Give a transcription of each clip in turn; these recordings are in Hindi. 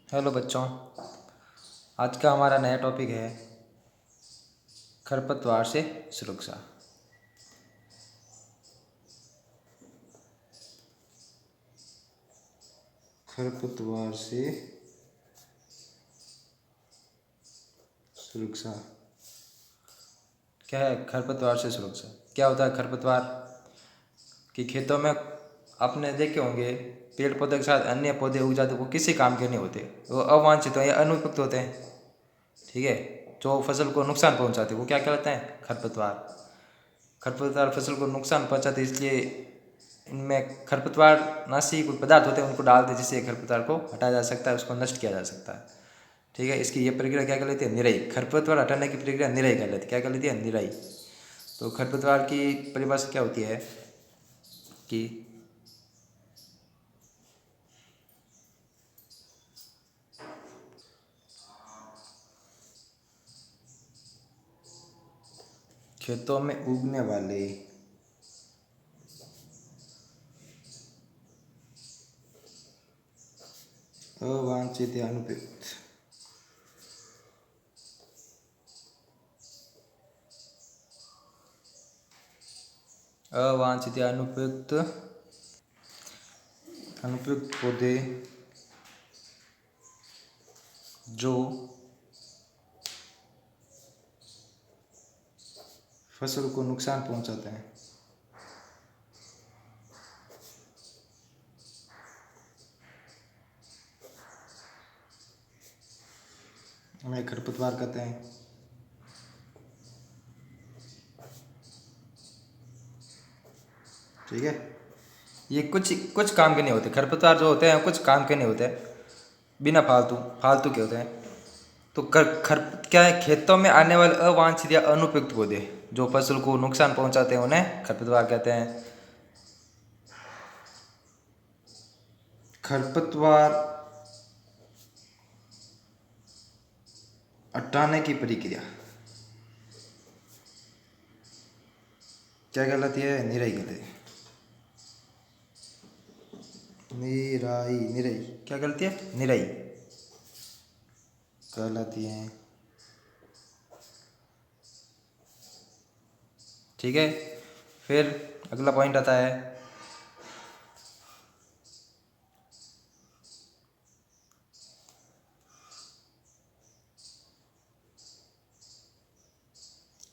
हेलो बच्चों, आज का हमारा नया टॉपिक है खरपतवार से सुरक्षा। खरपतवार से सुरक्षा क्या है? खरपतवार से सुरक्षा क्या होता है? खरपतवार कि खेतों में आपने देखे होंगे पेड़ पौधे के साथ अन्य पौधे उग जाते, वो किसी काम के नहीं होते, वो अवांछित या अनुपयुक्त होते हैं। ठीक है, जो फसल को नुकसान पहुंचाते वो क्या कहलाते हैं? खरपतवार। खरपतवार फसल को नुकसान पहुंचाते, इसलिए इनमें खरपतवार नाशी कोई पदार्थ होते हैं, उनको डालते जिससे खरपतवार को हटाया जा सकता है, उसको नष्ट किया जा सकता है। ठीक है, इसकी ये प्रक्रिया क्या कहलाती है? निराई। खरपतवार हटाने की प्रक्रिया निराई कहलाती है। क्या कहलाती है? निराई। तो खरपतवार की परिभाषा क्या होती है कि खेतों में उगने वाले अवांछित या अनुपयुक्त अवांछित या अनुपयुक्त अनुपयुक्त पौधे जो फसल को नुकसान पहुंचाते हैं, हमें खरपतवार कहते हैं। ठीक है, ये कुछ कुछ काम के नहीं होते। खरपतवार जो होते हैं कुछ काम के नहीं होते, बिना फालतू फालतू के होते हैं। तो कर खर क्या है? खेतों में आने वाले अवांछित या अनुपयुक्त पौधे जो फसल को नुकसान पहुंचाते हैं उन्हें खरपतवार कहते हैं। खरपतवार हटाने की प्रक्रिया क्या कहलाती है? निराई कहलाती है। निराई निराई क्या कहलाती है? निराई कहलाती है। ठीक है, फिर अगला पॉइंट आता है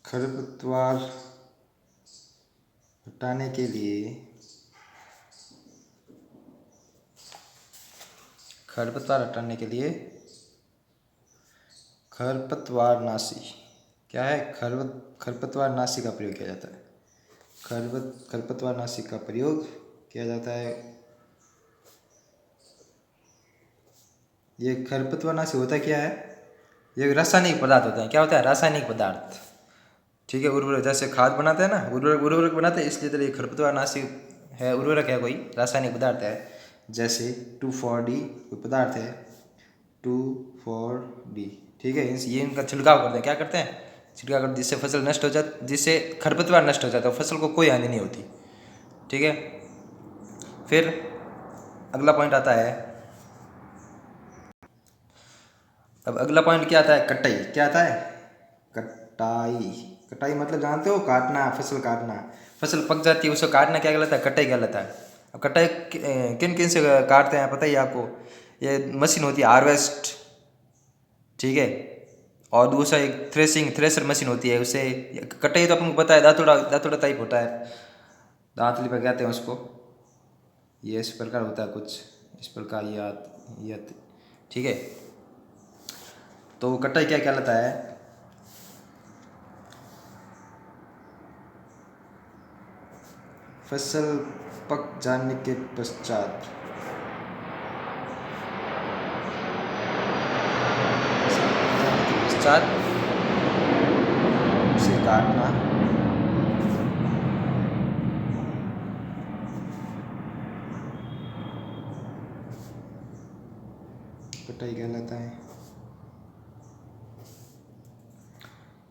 खरपतवार हटाने के लिए खरपतवार हटाने के लिए खरपतवारनाशी क्या है? खरपतवारनाशी का प्रयोग किया जाता है। खरपतवारनाशी का प्रयोग किया जाता है। ये खरपतवारनाशी होता क्या है? ये रासायनिक पदार्थ होते हैं। क्या होता है? रासायनिक पदार्थ। ठीक है, उर्वरक जैसे खाद बनाते हैं ना, उर्वरक उर्वरक बनाते हैं, इसलिए तो ये खरपतवारनाशी है, उर्वरक है, कोई रासायनिक पदार्थ है। जैसे 2,4-D कोई पदार्थ है, 2,4-D। ठीक है, ये इनका छिड़काव करते हैं। क्या करते हैं? छिड़काव करते, जिससे फसल नष्ट हो जाती, जिससे खरपतवार नष्ट हो जाता है, फसल को कोई हानि नहीं होती। ठीक है, फिर अगला पॉइंट आता है। अब अगला पॉइंट क्या आता है? कटाई। क्या आता है? कटाई। कटाई मतलब जानते हो? काटना, फसल काटना। फसल पक जाती है, उसको काटना क्या कहलाता है? कटाई कहलाता है। अब कटाई किन किन से काटते हैं पता ही आपको? ये मशीन होती है हार्वेस्ट। ठीक है, और दूसरा एक थ्रेसर मशीन होती है, उससे कटाई तो आपको पता है, दातुड़ा दातुड़ा टाइप होता है, दांतली पर कहते हैं उसको। ये इस प्रकार होता है कुछ इस प्रकार, ये ठीक है। तो कटाई क्या कहलाता है? फसल पक जाने के पश्चात उसे काटना कटाई कहलाता है।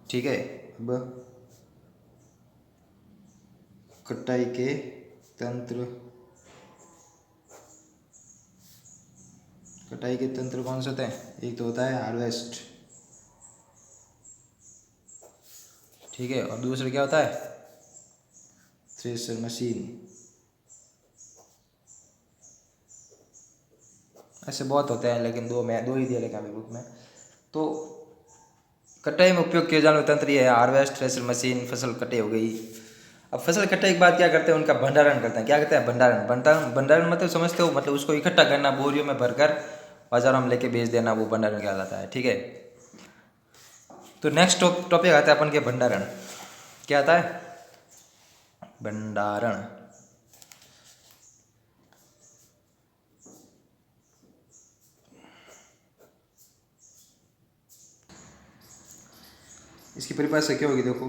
ठीक है, अब कटाई के तंत्र कटाई के तंत्र कौन से होते हैं? एक तो होता है हार्वेस्ट, ठीक है, और दूसरा क्या होता है? Thresher machine. ऐसे बहुत होते हैं लेकिन दो ही दिए लिखा है बुक में। तो कटाई में उपयोग किए जाने वाले तंत्र ये है हार्वेस्ट, थ्रेशर मशीन। फसल कटाई हो गई, अब फसल कटाई के बाद क्या करते हैं? उनका भंडारण करते हैं। क्या कहते हैं? भंडारण मतलब समझते हो? मतलब उसको इकट्ठा करना, बोरियों में भरकर बाजारों में लेके बेच देना, वो भंडारण कहलाता है, ठीक है। तो नेक्स्ट टॉपिक आता है अपन के भंडारण। क्या आता है? भंडारण। इसकी परिभाषा क्या होगी? देखो,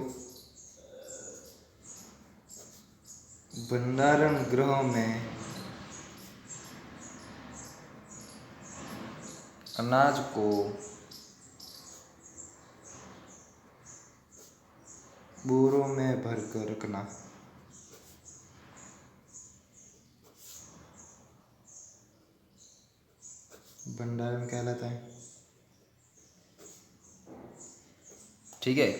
भंडारण गृह में अनाज को बोरों में भरकर रखना। भंडारण कहलाता है, ठीक है।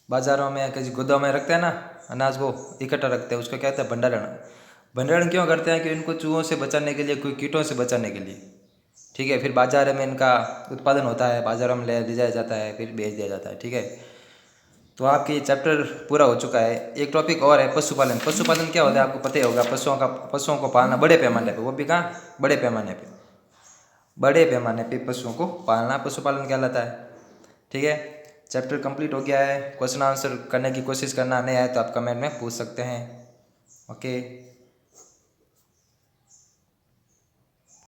बाजारों में किसी गोदाम में रखते हैं ना अनाज को, इकट्ठा रखते हैं, उसको क्या कहते हैं? भंडारण। भंडारण क्यों करते हैं? कि इनको चूहों से बचाने के लिए, कोई कीटों से बचाने के लिए, ठीक है। फिर बाजार में इनका उत्पादन होता है, बाजारों में ले जाया जाता है, फिर बेच दिया जाता है, ठीक है। तो आपके ये चैप्टर पूरा हो चुका है। एक टॉपिक और है पशुपालन। पशुपालन क्या होता है? आपको पता ही होगा। पशुओं को पालना बड़े पैमाने पे, वो भी कहाँ? बड़े पैमाने पे पशुओं को पालना पशुपालन कहलाता है, ठीक है। चैप्टर कंप्लीट हो गया है। क्वेश्चन आंसर करने की कोशिश करना, नहीं आए तो आप कमेंट में पूछ सकते हैं। ओके।